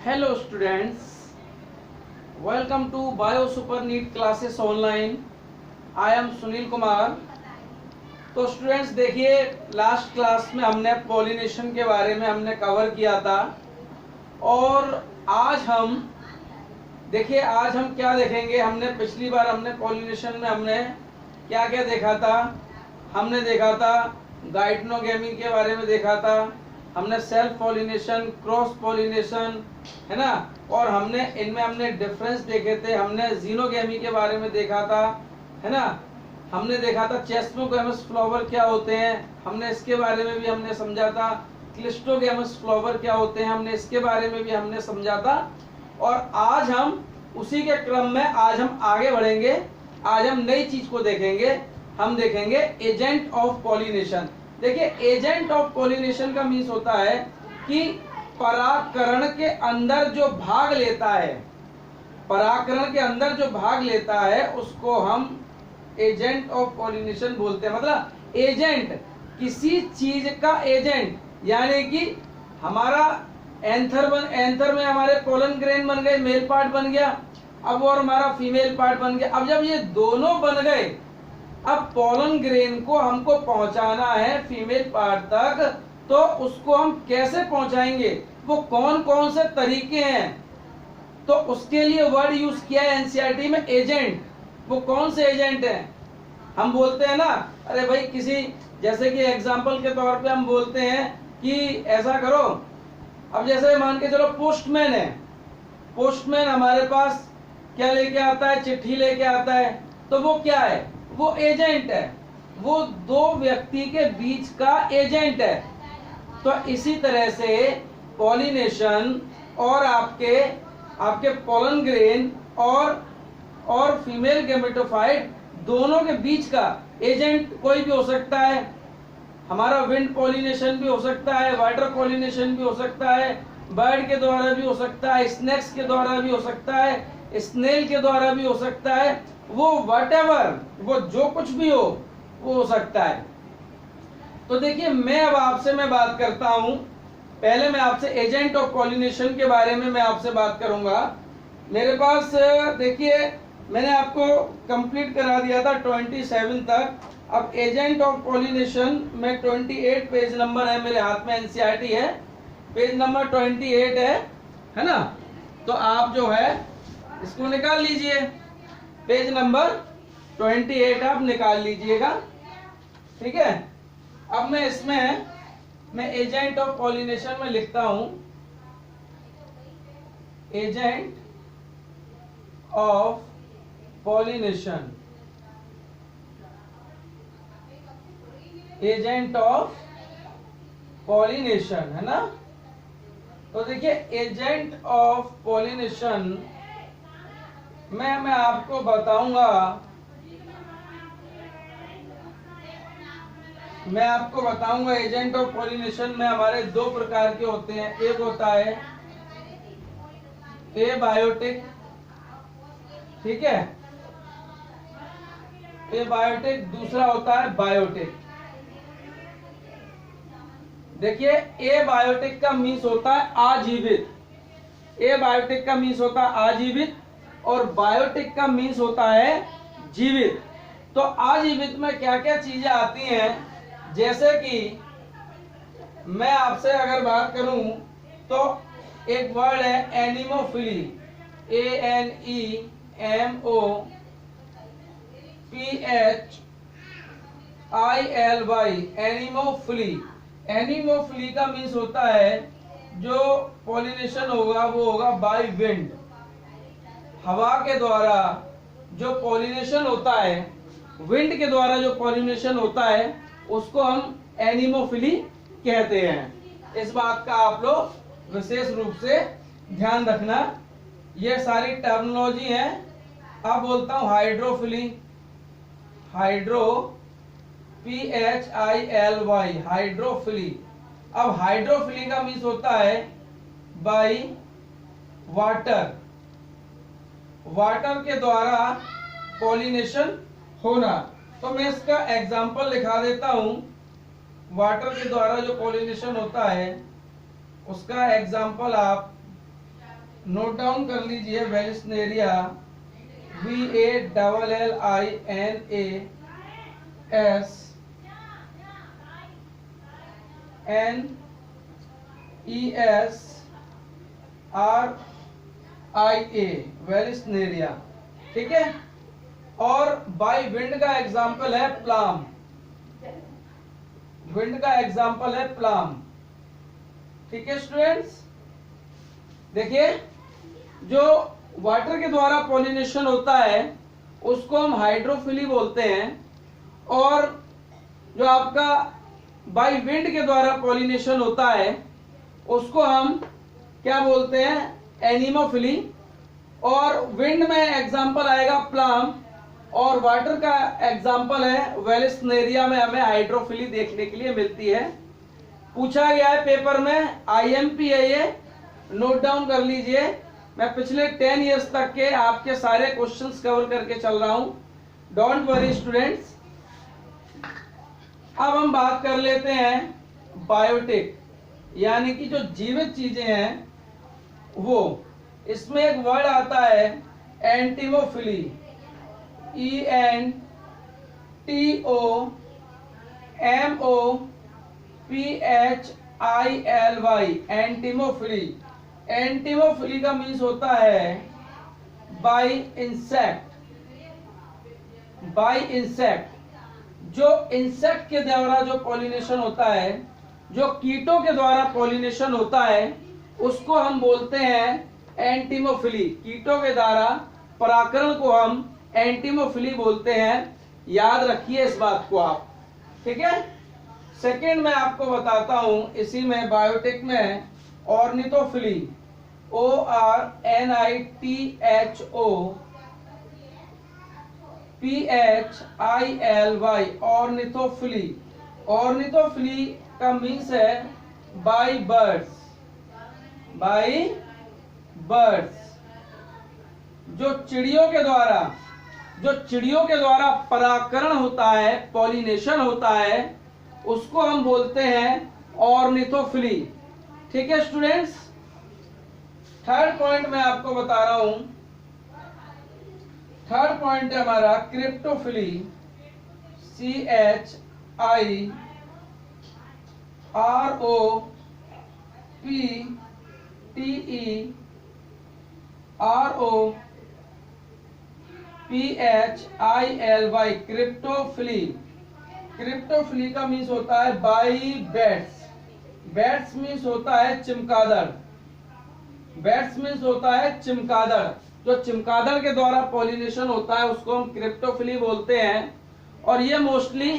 Hello students, welcome to Bio Super Neat classes online. I am Sunil Kumar. तो students देखिए, last class में हमने pollination के बारे में हमने कवर किया था और आज हम क्या देखेंगे। हमने पिछली बार हमने पॉलिनेशन में हमने क्या क्या देखा था। हमने देखा था गाइटनोगेमी के बारे में देखा था, हमने सेल्फ पॉलिनेशन, क्रॉस पॉलिनेशन, है ना, और हमने डिफरेंस देखे थे। हमने जीनोगेमी के बारे में देखा था, है ना। हमने देखा था चेस्मोगेमस फ्लावर क्या होते हैं, हमने इसके बारे में भी हमने समझा था। क्लिस्टोगेमस फ्लावर क्या होते हैं, हमने इसके बारे में भी हमने समझा था। और आज हम उसी के क्रम में आज हम आगे बढ़ेंगे। आज हम नई चीज को देखेंगे। हम देखेंगे एजेंट ऑफ पॉलिनेशन। देखिए, एजेंट ऑफ पॉलिनेशन का मीन्स होता है कि परागकरण के अंदर जो भाग लेता है, परागकरण के अंदर जो भाग लेता है उसको हम एजेंट ऑफ पॉलिनेशन बोलते हैं। मतलब एजेंट, किसी चीज का एजेंट, यानी कि हमारा एंथर में हमारे पोलन ग्रेन बन गए, मेल पार्ट बन गया, अब और हमारा फीमेल पार्ट बन गया। अब जब ये दोनों बन गए, अब पोलन ग्रेन को हमको पहुंचाना है फीमेल पार्ट तक, तो उसको हम कैसे पहुंचाएंगे, वो कौन कौन से तरीके हैं, तो उसके लिए वर्ड यूज किया है एनसीईआरटी में, एजेंट। वो कौन से एजेंट हैं? हम बोलते हैं ना, अरे भाई किसी, जैसे कि एग्जांपल के तौर पे हम बोलते हैं कि ऐसा करो। अब जैसे मान के चलो पोस्टमैन है, पोस्टमैन हमारे पास क्या लेके आता है, चिट्ठी लेके आता है, तो वो क्या है, वो एजेंट है, वो दो व्यक्ति के बीच का एजेंट है। तो इसी तरह से पॉलिनेशन और आपके पोलन ग्रेन और फीमेल गेमेटोफाइट दोनों के बीच का एजेंट कोई भी हो सकता है। हमारा विंड पॉलिनेशन भी हो सकता है, वाटर पॉलिनेशन भी हो सकता है, बर्ड के द्वारा भी हो सकता है, स्नेक्स के द्वारा भी हो सकता है, स्नेल के द्वारा भी हो सकता है। वो व्हाटएवर, वो जो कुछ भी हो वो हो सकता है। तो देखिए, अब आपसे मैं बात करता हूं। पहले मैं आपसे एजेंट ऑफ पॉलिनेशन के बारे में मैं आपसे बात करूंगा। मेरे पास देखिए, मैंने आपको कंप्लीट करा दिया था 27 तक। अब एजेंट ऑफ पॉलिनेशन में 28 पेज नंबर है मेरे हाथ में, एनसीईआरटी है, पेज नंबर 28 है ना। तो आप जो है इसको निकाल लीजिए, पेज नंबर 28 आप निकाल लीजिएगा, ठीक है। अब मैं इसमें एजेंट ऑफ पॉलिनेशन में लिखता हूं, agent of pollination, agent of pollination, है ना। तो देखिए, एजेंट ऑफ पॉलिनेशन मैं आपको बताऊंगा, एजेंट ऑफ पॉलिनेशन में हमारे दो प्रकार के होते हैं। एक होता है एबायोटिक, ठीक है, एबायोटिक, दूसरा होता है बायोटिक। देखिए, एबायोटिक का मीन्स होता है आजीवित, एबायोटिक का मीन्स होता है आजीवित, और बायोटिक का मीन्स होता है जीवित। तो आजीवित में क्या क्या चीजें आती हैं, जैसे कि मैं आपसे अगर बात करूं तो एक वर्ड है एनिमोफिली, ANEMOPHILY। एनिमोफिली, एनिमोफिली का मीन्स होता है जो पॉलिनेशन होगा वो होगा बाय विंड, हवा के द्वारा जो पॉलिनेशन होता है, विंड के द्वारा जो पॉलिनेशन होता है उसको हम एनिमोफिली कहते हैं। इस बात का आप लोग विशेष रूप से ध्यान रखना। ये सारी टर्मिनोलॉजी है। अब बोलता हूं हाइड्रोफिली, PHILY, हाइड्रोफिली। अब हाइड्रोफिली का मीन्स होता है बाय वाटर, वाटर के द्वारा पॉलिनेशन होना। तो मैं इसका एग्जाम्पल लिखा देता हूं। वाटर के द्वारा जो पॉलिनेशन होता है उसका एग्जाम्पल आप नोट डाउन कर लीजिए, वेलिस्नेरिया VALLINESSRIA, वेलिस्नेरिया। ठीक है। और बाय विंड का एग्जाम्पल है प्लाम, विंड का एग्जाम्पल है प्लाम। ठीक है स्टूडेंट्स, देखिए जो वाटर के द्वारा पॉलिनेशन होता है उसको हम हाइड्रोफिली बोलते हैं, और जो आपका बाय विंड के द्वारा पॉलिनेशन होता है उसको हम क्या बोलते हैं, एनिमोफिली। और विंड में एग्जाम्पल आएगा प्लाम, और वाटर का एग्जाम्पल है वेलिस्नेरिया में हमें हाइड्रोफिली देखने के लिए मिलती है। पूछा गया है पेपर में, IMP है ये, नोट डाउन कर लीजिए। मैं पिछले 10 इयर्स तक के आपके सारे क्वेश्चंस कवर करके चल रहा हूं, डोंट वरी स्टूडेंट्स। अब हम बात कर लेते हैं बायोटिक, यानी कि जो जीवित चीजें हैं वो। इसमें एक वर्ड आता है एंटीमोफिली, ENTOMOPHILY, एंटीमोफिली। एंटीमोफिली का मीन्स होता है बाय इंसेक्ट, बाय इंसेक्ट। जो इंसेक्ट के द्वारा जो पॉलिनेशन होता है, जो कीटों के द्वारा पॉलिनेशन होता है, उसको हम बोलते हैं एंटीमोफिली। कीटों के द्वारा परागकरण को हम एंटीमोफिली बोलते हैं, याद रखिए इस बात को आप। ठीक है। सेकंड मैं आपको बताता हूं इसी में बायोटिक में, ऑर्निथोफिली, ORNITHOPHILY, ऑर्निथोफिली। ऑर्निथोफिली का मीन्स है बाय बर्ड्स, बाय बर्ड्स। जो चिड़ियों के द्वारा परागकरण होता है, पॉलिनेशन होता है, उसको हम बोलते हैं ऑर्निथोफिली। ठीक है स्टूडेंट्स। थर्ड पॉइंट मैं आपको बता रहा हूं, थर्ड पॉइंट है हमारा क्रिप्टोफिली, CHIROPTEROPHILY, क्रिप्टोफिली। क्रिप्टोफिली का मीन्स होता है बाय बैट्स। बैट्स मीन्स होता है चिमगादड़, बैट्स मीन्स होता है चिमगादड़। जो चिमगादड़ के द्वारा पॉलिनेशन होता है उसको हम क्रिप्टोफिली बोलते हैं। और ये मोस्टली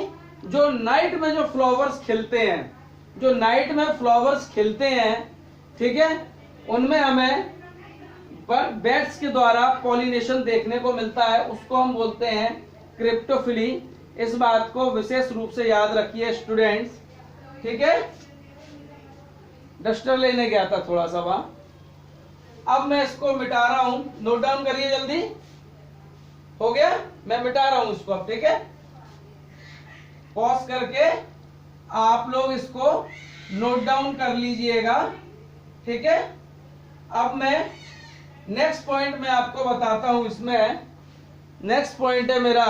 जो नाइट में जो फ्लावर्स खिलते हैं, जो नाइट में फ्लावर्स खिलते हैं, ठीक है, उनमें हमें बैट्स के द्वारा पॉलिनेशन देखने को मिलता है, उसको हम बोलते हैं क्रिप्टोफिली। इस बात को विशेष रूप से याद रखिए स्टूडेंट्स। ठीक है। डस्टर लेने गया था थोड़ा सा वहां, अब मैं इसको मिटा रहा हूं, नोट डाउन करिए जल्दी। हो गया, मैं मिटा रहा हूं इसको अब। ठीक है, पॉज करके आप लोग इसको नोट डाउन कर लीजिएगा। ठीक है। अब मैं नेक्स्ट पॉइंट में आपको बताता हूं। इसमें नेक्स्ट पॉइंट है मेरा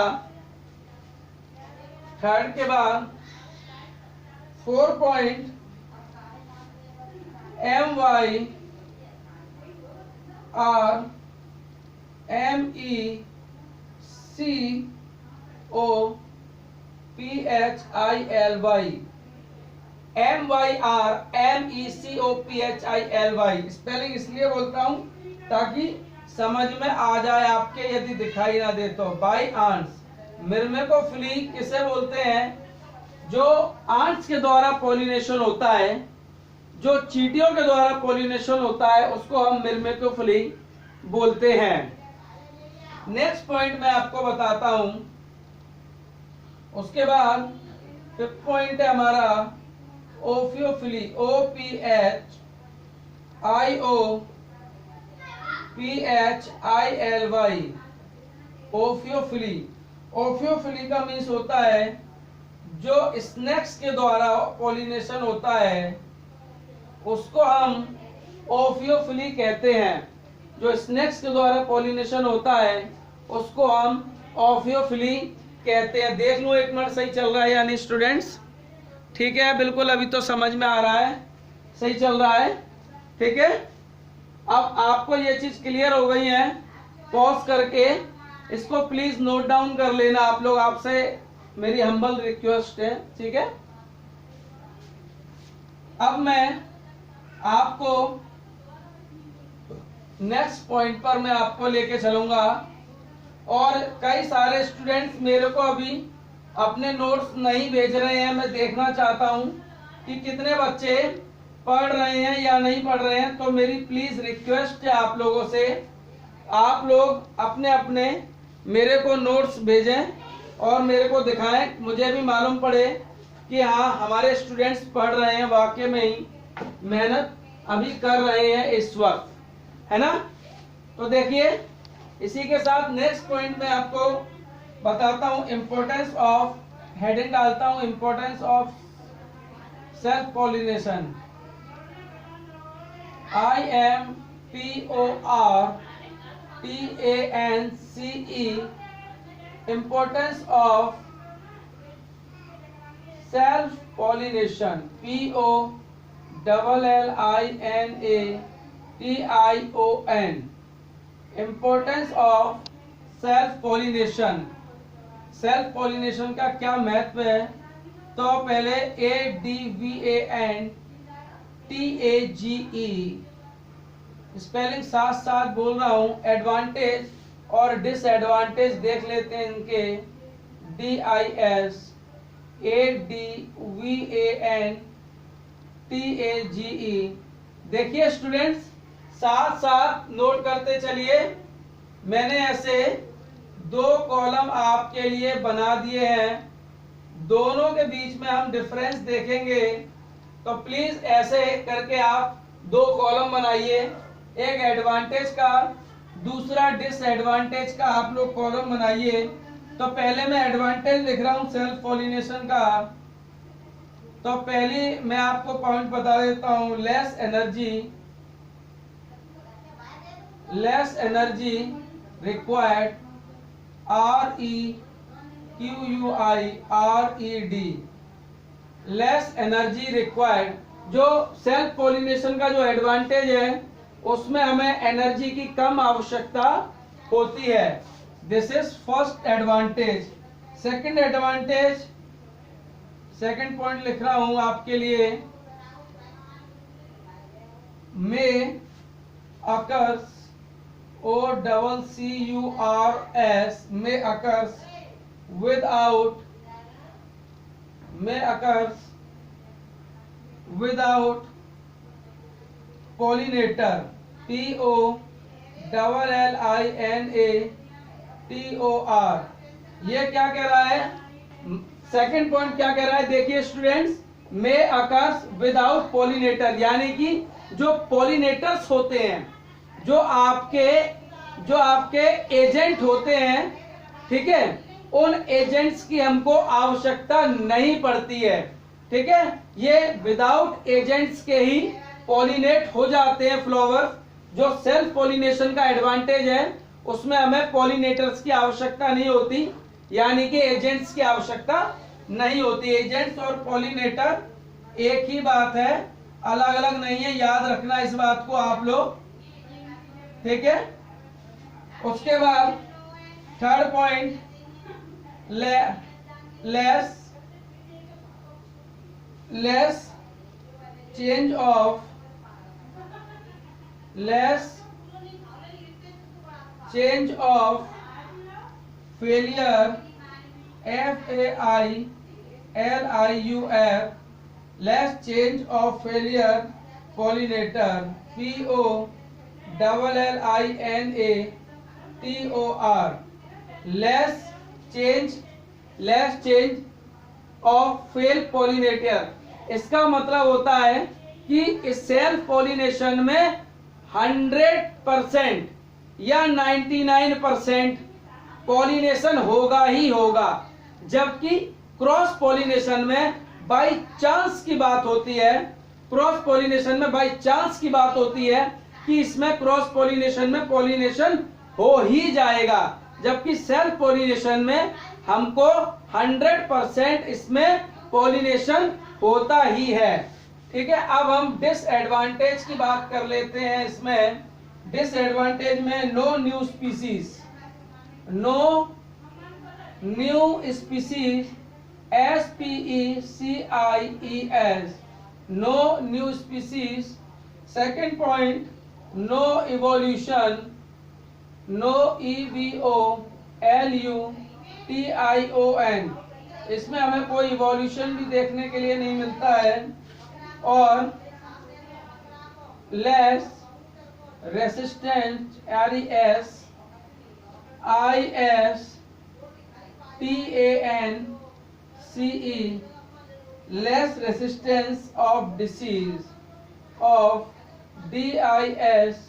थर्ड के बाद 4 पॉइंट MYRMECOPHILY। स्पेलिंग इसलिए बोलता हूं ताकि समझ में आ जाए आपके, यदि दिखाई ना दे तो। बाय आंट्स, मिर्मेकोफिली किसे बोलते हैं? जो आंट्स के द्वारा पॉलिनेशन होता है, जो चींटियों के द्वारा पॉलिनेशन होता है, उसको हम मिर्मेकोफिली बोलते हैं। नेक्स्ट पॉइंट मैं आपको बताता हूं। उसके बाद फिफ्थ पॉइंट है हमारा ओफियोफिली, OPHIOPHILY, ओफियोफिली। ओफियोफिली का मीन्स होता है जो स्नेक्स के द्वारा पॉलिनेशन होता है, उसको हम ओफियोफिली कहते हैं। जो स्नेक्स के द्वारा पॉलिनेशन होता है उसको हम ऑफियोफिली कहते हैं। देख लो एक मिनट सही चल रहा है या नहीं स्टूडेंट्स? ठीक है, बिल्कुल अभी तो समझ में आ रहा है, सही चल रहा है। ठीक है, अब आपको ये चीज क्लियर हो गई है। पॉज करके इसको प्लीज नोट डाउन कर लेना आप लोग, आपसे मेरी हम्बल रिक्वेस्ट है। ठीक है, अब मैं आपको नेक्स्ट पॉइंट पर मैं आपको लेके चलूंगा। और कई सारे स्टूडेंट्स मेरे को अभी अपने नोट्स नहीं भेज रहे हैं, मैं देखना चाहता हूं कि कितने बच्चे पढ़ रहे हैं या नहीं पढ़ रहे हैं। तो मेरी प्लीज रिक्वेस्ट है आप लोगों से, आप लोग अपने अपने मेरे को नोट्स भेजें और मेरे को दिखाएं, मुझे भी मालूम पड़े कि हाँ हमारे स्टूडेंट्स पढ़ रहे हैं, वाकई में ही मेहनत अभी कर रहे हैं इस वक्त, है ना। तो देखिए, इसी के साथ नेक्स्ट पॉइंट में आपको बताता हूं इम्पोर्टेंस ऑफ, हेडिंग डालता हूं importance of self pollination. IMPORTANCE, importance of self pollination, POLLINATION, importance of self pollination। Self pollination का क्या महत्व है? तो पहले ADVANTAGE स्पेलिंग साथ साथ बोल रहा हूं। एडवांटेज और डिसएडवांटेज देख लेते हैं इनके। DISADVANTAGE। देखिए स्टूडेंट्स, साथ साथ नोट करते चलिए। मैंने ऐसे 2 कॉलम आपके लिए बना दिए हैं, दोनों के बीच में हम डिफरेंस देखेंगे। तो प्लीज ऐसे करके आप 2 कॉलम बनाइए, एक एडवांटेज का, दूसरा डिसएडवांटेज का आप लोग कॉलम बनाइए। तो पहले मैं एडवांटेज लिख रहा हूं सेल्फ पॉलिनेशन का। तो पहली मैं आपको पॉइंट बता देता हूं, less energy required, REQUIRED, less energy required. जो सेल्फ पॉलिनेशन का जो एडवांटेज है उसमें हमें एनर्जी की कम आवश्यकता होती है। This is first advantage. Second advantage, second point लिख रहा हूं आपके लिए, में अकर्स, OCCURS, में अकर्स without pollinator, POLLINATOR। ये क्या कह रहा है? सेकंड पॉइंट क्या कह रहा है? देखिए स्टूडेंट्स, में अकर्स विदाउट पॉलिनेटर, यानी कि जो पॉलिनेटर्स होते हैं, जो आपके एजेंट होते हैं, ठीक है, उन एजेंट्स की हमको आवश्यकता नहीं पड़ती है। ठीक है, ये विदाउट एजेंट्स के ही पॉलिनेट हो जाते हैं फ्लावर। जो सेल्फ पॉलिनेशन का एडवांटेज है उसमें हमें पॉलिनेटर्स की आवश्यकता नहीं होती, यानी कि एजेंट्स की आवश्यकता नहीं होती। एजेंट्स और पॉलिनेटर एक ही बात है, अलग अलग नहीं है, याद रखना इस बात को आप लोग। ठीक है, उसके बाद third point, less change of failure, FAILIUR, less change of failure pollinator, POLLINATOR, less change of fail pollinator. इसका मतलब होता है कि इस सेल्फ पॉलिनेशन में 100% या 99% पॉलिनेशन होगा ही होगा, जबकि क्रॉस पॉलिनेशन में बाई चांस की बात होती है। क्रॉस पॉलिनेशन में बाई चांस की बात होती है, कि इसमें क्रॉस पॉलिनेशन में पॉलिनेशन हो ही जाएगा, जबकि सेल्फ पॉलिनेशन में हमको 100% इसमें पॉलिनेशन होता ही है। ठीक है, अब हम डिसएडवांटेज की बात कर लेते हैं। इसमें डिसएडवांटेज में no new species, no new species, SPECIES, no new species. Second point, no evolution, no EVOLUTION, इसमें हमें कोई इवोल्यूशन भी देखने के लिए नहीं मिलता है। और less resistant, RESISTANCE, less resistance of disease, of DISEASE।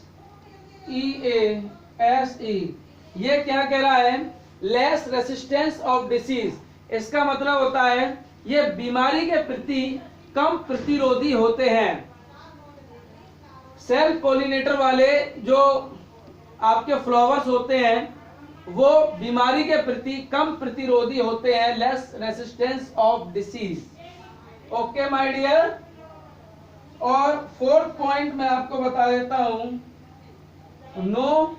ये क्या कह रहा है? लेस रेसिस्टेंस ऑफ डिसीज, इसका मतलब होता है ये बीमारी के प्रति कम प्रतिरोधी होते हैं। सेल्फ पॉलिनेटर वाले जो आपके फ्लावर्स होते हैं वो बीमारी के प्रति कम प्रतिरोधी होते हैं, less resistance of disease. Okay my dear. और फोर्थ पॉइंट मैं आपको बता देता हूं, no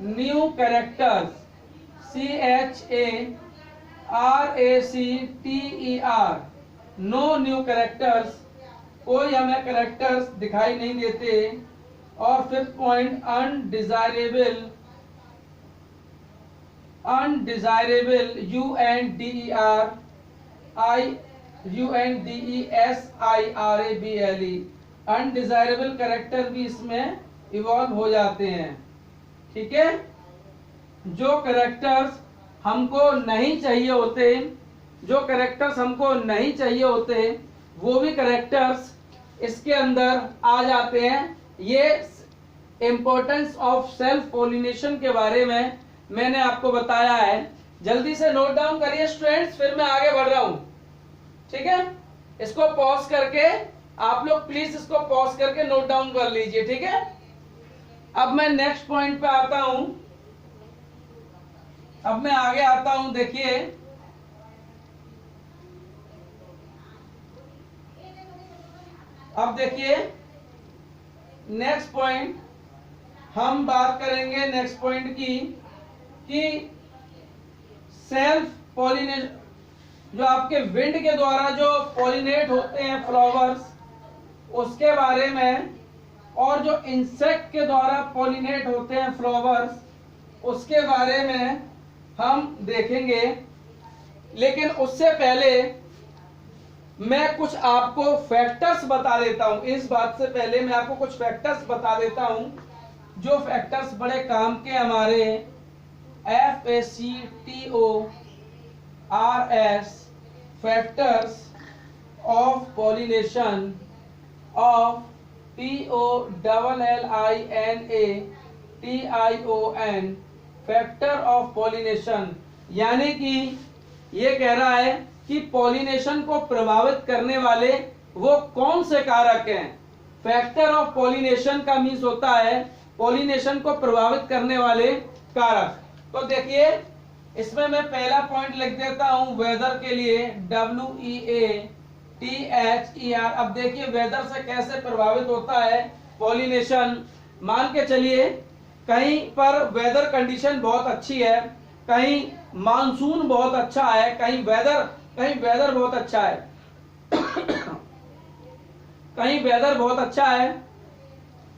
new characters, CHARACTER, no new characters, कोई हमें कैरेक्टर्स दिखाई नहीं देते। और fifth point, undesirable, undesirable, UNDESIRABLE, undesirable character भी इसमें इवॉल्व हो जाते हैं। ठीक है, जो कैरेक्टर्स हमको नहीं चाहिए होते, जो कैरेक्टर्स हमको नहीं चाहिए होते वो भी कैरेक्टर्स इसके अंदर आ जाते हैं। ये इंपॉर्टेंस ऑफ सेल्फ पॉलिनेशन के बारे में मैंने आपको बताया है। जल्दी से नोट डाउन करिए स्टूडेंट्स, फिर मैं आगे बढ़ रहा हूं। ठीक है, इसको पॉज करके आप लोग प्लीज इसको पॉज करके नोट डाउन कर लीजिए। ठीक है, अब मैं नेक्स्ट पॉइंट पे आता हूं, अब मैं आगे आता हूं। देखिए, अब देखिए नेक्स्ट पॉइंट, हम बात करेंगे नेक्स्ट पॉइंट की कि सेल्फ पॉलिनेशन, जो आपके विंड के द्वारा जो पॉलिनेट होते हैं फ्लावर्स, उसके बारे में, और जो इंसेक्ट के द्वारा पॉलिनेट होते हैं फ्लावर्स, उसके बारे में हम देखेंगे। लेकिन उससे पहले मैं कुछ आपको फैक्टर्स बता देता हूं। इस बात से पहले मैं आपको कुछ फैक्टर्स बता देता हूं, जो फैक्टर्स बड़े काम के हमारे FACTORS, factors of pollination, of POLLINATION, factor of pollination. यानी कि ये कह रहा है कि पॉलिनेशन को प्रभावित करने वाले वो कौन से कारक हैं। फैक्टर ऑफ पॉलिनेशन का मीन्स होता है पॉलिनेशन को प्रभावित करने वाले कारक। तो देखिए, इसमें मैं पहला पॉइंट लिख देता हूं वेदर के लिए, WEATHER। अब देखिए वेदर से कैसे प्रभावित होता है पॉलिनेशन। मान के चलिए कहीं पर वेदर कंडीशन बहुत अच्छी है, कहीं मानसून बहुत अच्छा है, कहीं वेदर बहुत अच्छा है कहीं वेदर बहुत अच्छा है।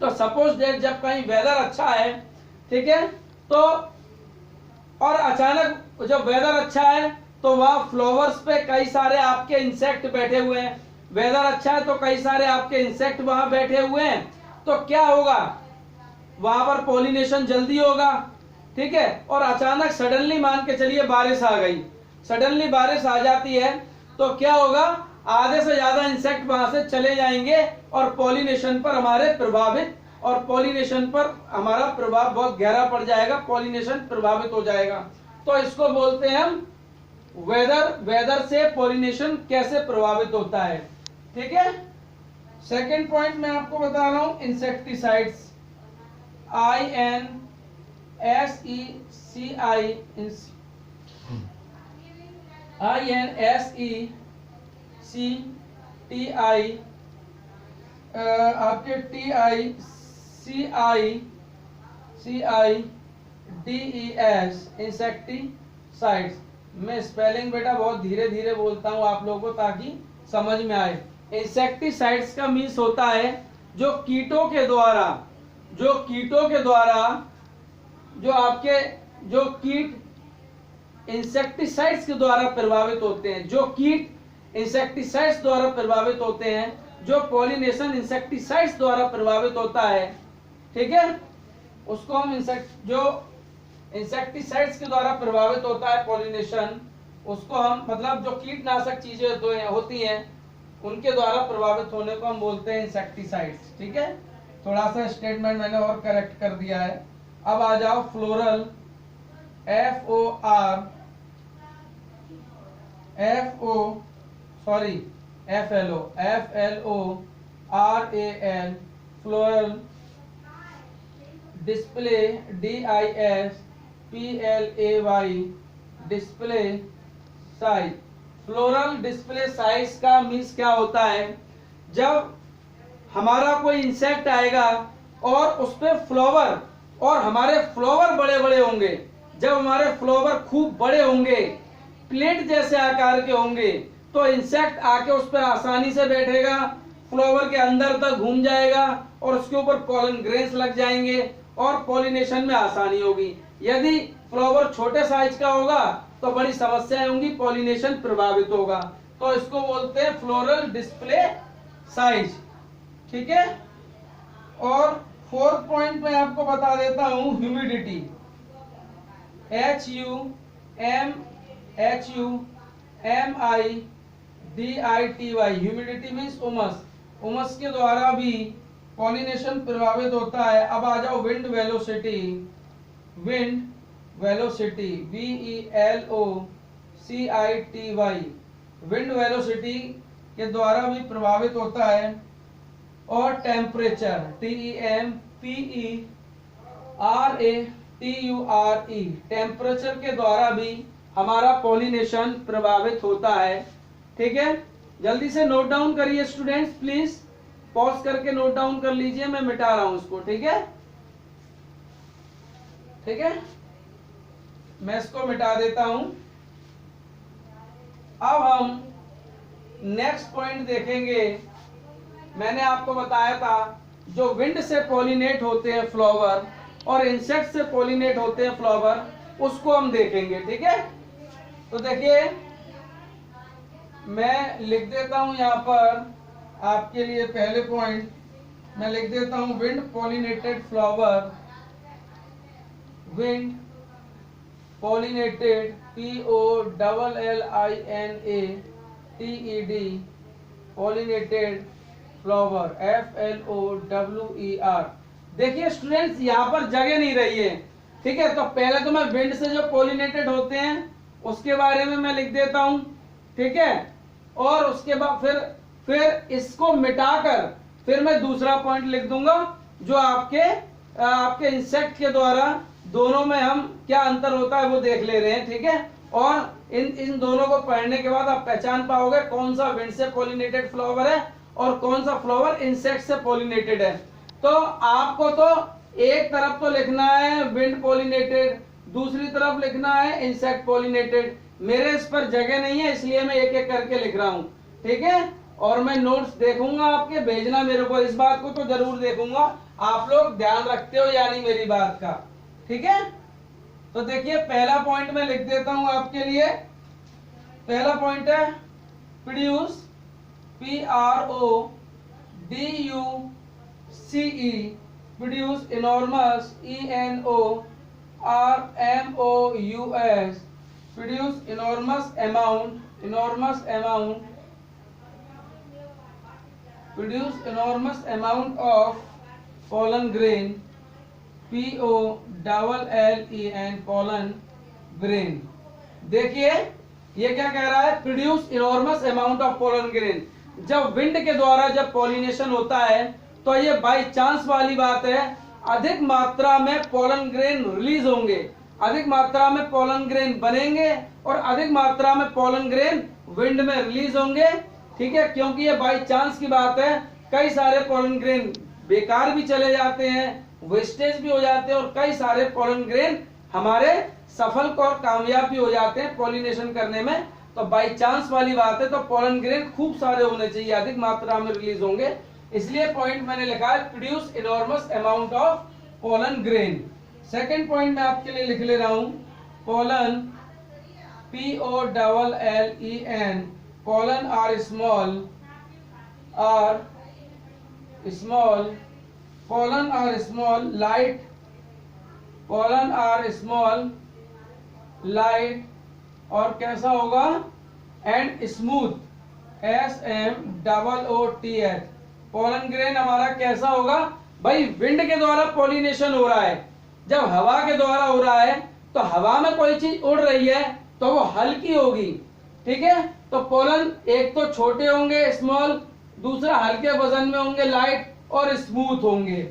तो सपोज दैट जब कहीं वेदर अच्छा है, ठीक है, तो और अचानक जब वेदर अच्छा है तो वहां फ्लावर्स पे कई सारे आपके इंसेक्ट बैठे हुए हैं। वेदर अच्छा है तो कई सारे आपके इंसेक्ट वहां बैठे हुए हैं, तो क्या होगा, वहां पर पॉलिनेशन जल्दी होगा। ठीक है, और अचानक सडनली मान के चलिए बारिश आ गई, सडनली बारिश आ जाती है तो क्या होगा, आधे से ज्यादा इंसेक्ट वहां से चले जाएंगे और पॉलिनेशन पर हमारे प्रभावित, और पॉलिनेशन पर हमारा प्रभाव बहुत गहरा पड़ जाएगा, पॉलिनेशन प्रभावित हो जाएगा। तो इसको बोलते हैं हम वेदर। वेदर से पॉलिनेशन कैसे प्रभावित होता है। ठीक है, सेकेंड पॉइंट मैं आपको बता रहा हूं, इंसेक्टिसाइड्स, INSECTI, आपके TICIDES, इंसेक्टिसाइड्स। मैं स्पेलिंग बेटा बहुत धीरे धीरे बोलता हूँ आप लोगों को ताकि समझ में आए। इंसेक्टिसाइड्स का मीन्स होता है जो कीटों के द्वारा जो आपके जो कीट इंसेक्टिसाइड्स के द्वारा प्रभावित होते हैं, जो कीट इंसेक्टिसाइड्स द्वारा प्रभावित होते हैं, जो पॉलिनेशन इंसेक्टिसाइड्स द्वारा प्रभावित होता है, ठीक है, उसको हम जो इंसेक्टिसाइड्स के द्वारा प्रभावित होता है पॉलिनेशन, उसको हम मतलब जो कीटनाशक चीजें होती हैं उनके द्वारा प्रभावित होने को हम बोलते हैं इंसेक्टिसाइड्स। ठीक है, थोड़ा सा स्टेटमेंट मैंने और करेक्ट कर दिया है। अब आ जाओ floral, FLORAL, floral, display, DISPLAY, display size. Floral display size का मीन्स क्या होता है, जब हमारा कोई इंसेक्ट आएगा और उस पे फ्लावर, और हमारे फ्लावर बड़े बड़े होंगे, जब हमारे फ्लावर खूब बड़े होंगे, प्लेट जैसे आकार के होंगे, तो इंसेक्ट आके उस पर आसानी से बैठेगा, फ्लावर के अंदर तक घूम जाएगा और उसके ऊपर पॉलन ग्रेन्स लग जाएंगे और पॉलिनेशन में आसानी होगी। यदि फ्लावर छोटे साइज का होगा तो बड़ी समस्याएं होंगी, पॉलिनेशन प्रभावित होगा। तो इसको बोलते हैं फ्लोरल डिस्प्ले साइज। ठीक है, और फोर्थ पॉइंट में आपको बता देता हूं, ह्यूमिडिटी, HUMIDITY, ह्यूमिडिटी मीन्स उमस। उमस के द्वारा भी पॉलिनेशन प्रभावित होता है। अब आ जाओ wind velocity, VELOCITY, wind velocity के द्वारा भी प्रभावित होता है। और टेम्परेचर, TEMPERATURE, टेम्परेचर के द्वारा भी हमारा पॉलिनेशन प्रभावित होता है। ठीक है, जल्दी से नोट डाउन करिए स्टूडेंट्स, प्लीज पॉज करके नोट डाउन कर लीजिए, मैं मिटा रहा हूं इसको। ठीक है, ठीक है, मैं इसको मिटा देता हूं। अब हम नेक्स्ट पॉइंट देखेंगे। मैंने आपको बताया था जो विंड से पॉलिनेट होते हैं फ्लावर और इंसेक्ट से पॉलिनेट होते हैं फ्लावर, उसको हम देखेंगे। ठीक है, तो देखिए मैं लिख देता हूं यहां पर आपके लिए पहले पॉइंट मैं लिख देता हूं, wind pollinated flower, wind pollinated, POLLINATED, pollinated flower, FLOWER। देखिए स्टूडेंट्स, यहाँ पर जगह नहीं रही है। ठीक है, तो पहले तो मैं विंड से जो पॉलिनेटेड होते हैं उसके बारे में मैं लिख देता हूं। ठीक है, और उसके बाद फिर इसको मिटाकर फिर मैं दूसरा पॉइंट लिख दूंगा, जो आपके इंसेक्ट के द्वारा दोनों में हम क्या अंतर होता है वो देख ले रहे हैं। ठीक है, और इन दोनों को पढ़ने के बाद आप पहचान पाओगे कौन सा विंड से पॉलिनेटेड फ्लावर है और कौन सा फ्लावर इंसेक्ट से पॉलिनेटेड है। तो आपको तो एक तरफ तो लिखना है विंड पॉलिनेटेड, दूसरी तरफ लिखना है इंसेक्ट पॉलिनेटेड। मेरे इस पर जगह नहीं है, इसलिए मैं एक एक करके लिख रहा हूं। ठीक है, और मैं नोट्स देखूंगा आपके, भेजना मेरे को, इस बात को तो जरूर देखूंगा आप लोग ध्यान रखते हो या नहीं मेरी बात का। ठीक है, तो देखिए पहला पॉइंट मैं लिख देता हूं आपके लिए। पहला पॉइंट है produce, PRODUCE, produce enormous, ENORMOUS, produce enormous amount, produce enormous amount of pollen grain, POLLEN, pollen grain। देखिए ये क्या कह रहा है, produce enormous amount of pollen grain, जब विंड के द्वारा जब पॉलिनेशन होता है तो ये बाई चांस वाली बात है, अधिक मात्रा में पोलन ग्रेन रिलीज होंगे, अधिक मात्रा में पोलन ग्रेन बनेंगे और अधिक मात्रा में पोलन ग्रेन विंड में रिलीज होंगे। ठीक है, क्योंकि ये बाई चांस की बात है, कई सारे पोलन ग्रेन बेकार भी चले जाते हैं, वेस्टेज भी हो जाते हैं और कई सारे पोलन ग्रेन हमारे सफल और कामयाब भी हो जाते हैं पॉलिनेशन करने में। तो बाई चांस वाली बात है, तो पोलन ग्रेन खूब सारे होने चाहिए, अधिक मात्रा में रिलीज होंगे, इसलिए पॉइंट मैंने लिखा है produce enormous amount of pollen grain. Second point मैं आपके लिए लिख ले रहा हूं, pollen POLLEN, pollen are small, pollen are small light, pollen are small light और कैसा होगा and smooth, SMOOTH। Pollen grain हमारा कैसा होगा भाई, विंड के द्वारा पॉलिनेशन हो रहा है, जब हवा के द्वारा हो रहा है तो हवा में कोई चीज उड़ रही है तो वो हल्की होगी। ठीक है, तो पोलन एक तो छोटे होंगे स्मॉल, दूसरा हल्के वजन में होंगे लाइट और स्मूथ होंगे।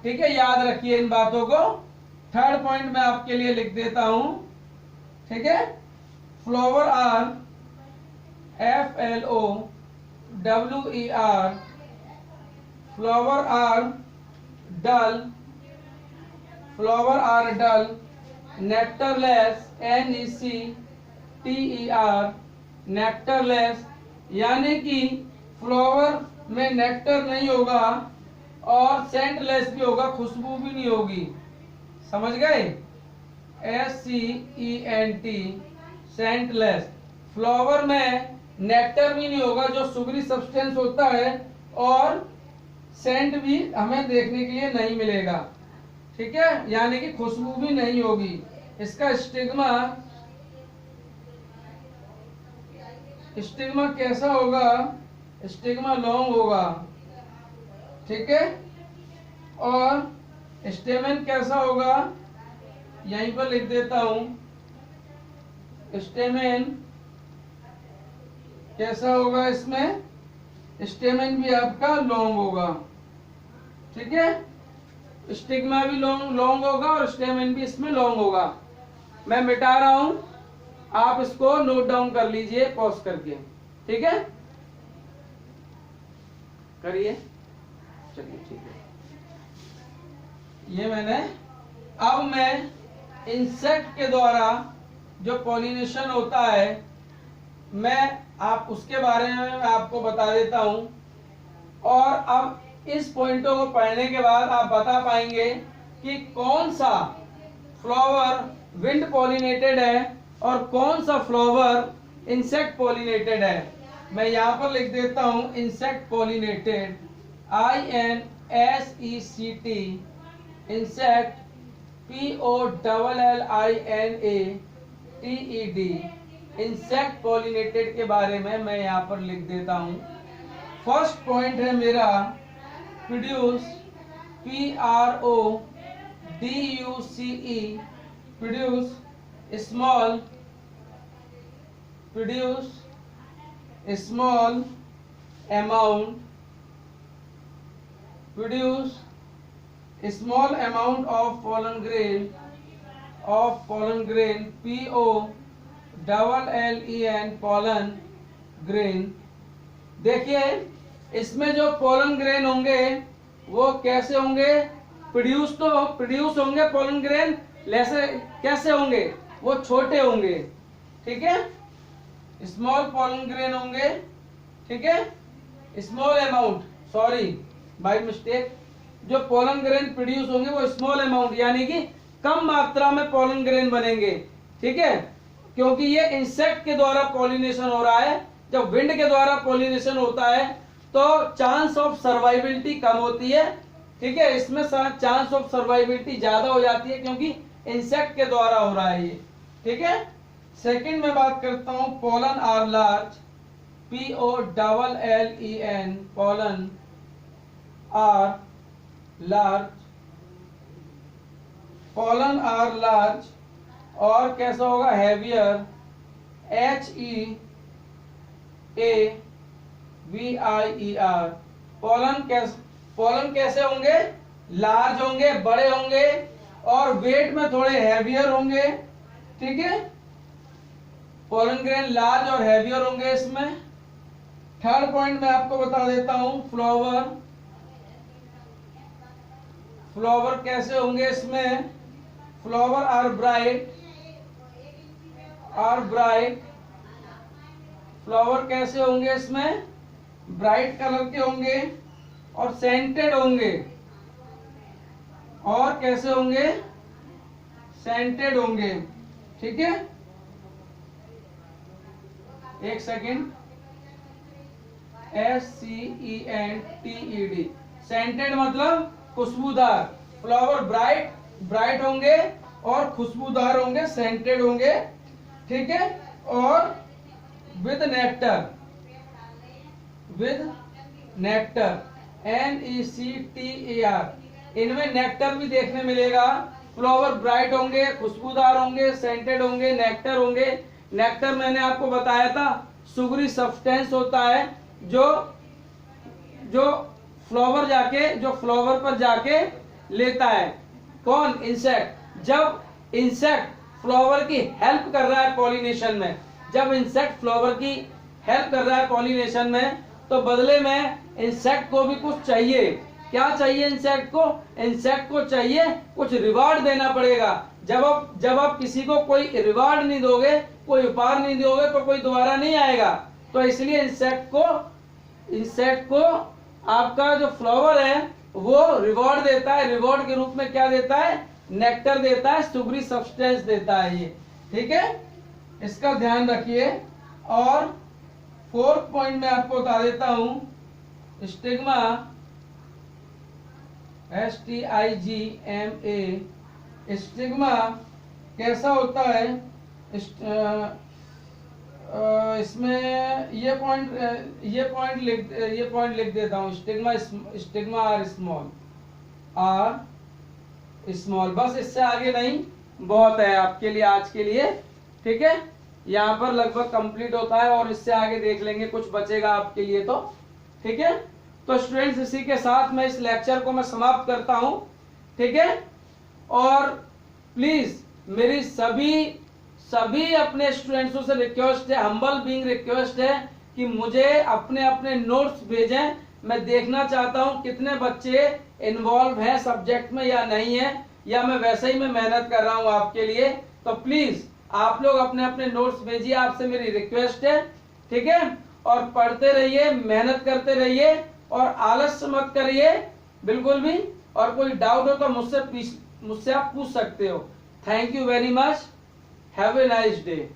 ठीक है, याद रखिए इन बातों को। थर्ड पॉइंट मैं आपके लिए लिख देता हूं। ठीक है, flower are FLOWER, flower are dull, nectarless NECTER, nectarless, यानी कि फ्लावर में नेक्टर नहीं होगा और सेंटलेस भी होगा, खुशबू भी नहीं होगी, समझ गए, SCENT, सेंटलेस। फ्लावर में नेक्टर भी नहीं होगा जो सुगरी सब्सटेंस होता है, और सेंट भी हमें देखने के लिए नहीं मिलेगा। ठीक है, यानी कि खुशबू भी नहीं होगी। इसका स्टिग्मा कैसा होगा, स्टिग्मा लॉन्ग होगा। ठीक है, और स्टेमेन कैसा होगा, यहीं पर लिख देता हूं, स्टेमेन कैसा होगा, इसमें स्टेमेन भी आपका लॉन्ग होगा। ठीक है, स्टिग्मा भी लॉन्ग होगा और स्टेमेन भी इसमें लॉन्ग होगा। मैं मिटा रहा हूं, आप इसको नोट डाउन कर लीजिए पॉज करके। ठीक है, करिए, चलिए ठीक है। ये मैंने, अब मैं इंसेक्ट के द्वारा जो पॉलिनेशन होता है, मैं आप उसके बारे में आपको बता देता हूं, और अब इस पॉइंटों को पढ़ने के बाद आप बता पाएंगे कि कौन सा फ्लावर विंड पॉलिनेटेड है और कौन सा फ्लावर इंसेक्ट पॉलिनेटेड है। मैं यहां पर लिख देता हूं insect pollinated, INSECT, insect POLLINATED, insect pollinated के बारे में मैं यहाँ पर लिख देता हूँ। फर्स्ट पॉइंट है मेरा produce, PRODUCE, produce small amount, produce small amount of pollen grain, POLLEN, pollen grain। देखिए इसमें जो पोलन ग्रेन होंगे वो कैसे होंगे, प्रोड्यूस होंगे पोलन ग्रेन, कैसे होंगे, वो छोटे होंगे। ठीक है, स्मॉल पोलन ग्रेन होंगे। ठीक है, small amount, sorry by mistake, जो पोलन ग्रेन प्रोड्यूस होंगे वो स्मॉल अमाउंट, यानी कि कम मात्रा में पोलन ग्रेन बनेंगे। ठीक है, क्योंकि ये इंसेक्ट के द्वारा पॉलिनेशन हो रहा है। जब विंड के द्वारा पॉलिनेशन होता है तो चांस ऑफ सर्वाइबिलिटी कम होती है। ठीक है, इसमें चांस ऑफ सर्वाइबिलिटी ज्यादा हो जाती है क्योंकि इंसेक्ट के द्वारा हो रहा है ये। ठीक है, सेकंड में बात करता हूं pollen are large, POLLEN, pollen are large, pollen are large, और कैसा होगा हैवियर, HEAVIER, VIER। पोलन कैसे होंगे? लार्ज होंगे, बड़े होंगे और वेट में थोड़े हैवियर होंगे। ठीक है, पोलन ग्रेन लार्ज और हैवियर होंगे इसमें। थर्ड पॉइंट मैं आपको बता देता हूं, फ्लावर। फ्लावर कैसे होंगे इसमें? फ्लावर आर ब्राइट, फ्लावर कैसे होंगे इसमें? ब्राइट कलर के होंगे और सेंटेड होंगे। और कैसे होंगे? सेंटेड होंगे। ठीक है, एक सेकेंड, SCENTED, सेंटेड मतलब खुशबूदार। फ्लावर ब्राइट होंगे और खुशबूदार होंगे, सेंटेड होंगे। ठीक है, और विद नेक्टर, NECTAR, इनमें नेक्टर भी देखने मिलेगा। फ्लावर ब्राइट होंगे, खुशबूदार होंगे, सेंटेड होंगे, नेक्टर होंगे। नेक्टर मैंने आपको बताया था सुगरी सब्सटेंस होता है जो फ्लावर पर जाके लेता है। कौन? इंसेक्ट। जब इंसेक्ट फ्लावर की हेल्प कर रहा है पॉलिनेशन में, जब इंसेक्ट फ्लावर की हेल्प कर रहा है पॉलिनेशन में, तो बदले में इंसेक्ट को भी कुछ चाहिए। क्या चाहिए इंसेक्ट को? इंसेक्ट को चाहिए कुछ रिवार्ड देना पड़ेगा। जब आप किसी को कोई रिवार्ड नहीं दोगे, कोई उपहार नहीं दोगे, तो कोई दोबारा नहीं आएगा। तो इसलिए इंसेक्ट को आपका जो फ्लावर है वो रिवॉर्ड देता है। रिवॉर्ड के रूप में क्या देता है? नेक्टर देता है, सुगरी सब्सटेंस देता है ये। ठीक है, इसका ध्यान रखिए। और फोर्थ पॉइंट मैं आपको बता देता हूं, स्टिग्मा, STIGMA, स्टिग्मा कैसा होता है? इसमें ये पॉइंट लिख देता हूं, स्टिग्मा आर स्मॉल। बस इससे आगे नहीं, बहुत है आपके लिए आज के लिए। ठीक है, यहाँ पर लगभग कंप्लीट होता है और इससे आगे देख लेंगे, कुछ बचेगा आपके लिए तो। ठीक है, तो स्टूडेंट्स इसी के साथ मैं इस लेक्चर को मैं समाप्त करता हूं। ठीक है, और प्लीज मेरी सभी अपने स्टूडेंट्सों से रिक्वेस्ट है, हम्बल बीइंग रिक्वेस्ट है कि मुझे अपने नोट्स भेजें। मैं देखना चाहता हूं कितने बच्चे इन्वॉल्व हैं सब्जेक्ट में या नहीं है, या मैं वैसे ही मैं मेहनत कर रहा हूं आपके लिए। तो प्लीज आप लोग अपने नोट्स भेजिए, आपसे मेरी रिक्वेस्ट है। ठीक है, और पढ़ते रहिए, मेहनत करते रहिए और आलस्य मत करिए बिल्कुल भी। और कोई डाउट हो तो मुझसे आप पूछ सकते हो। Thank you very much, have a nice day.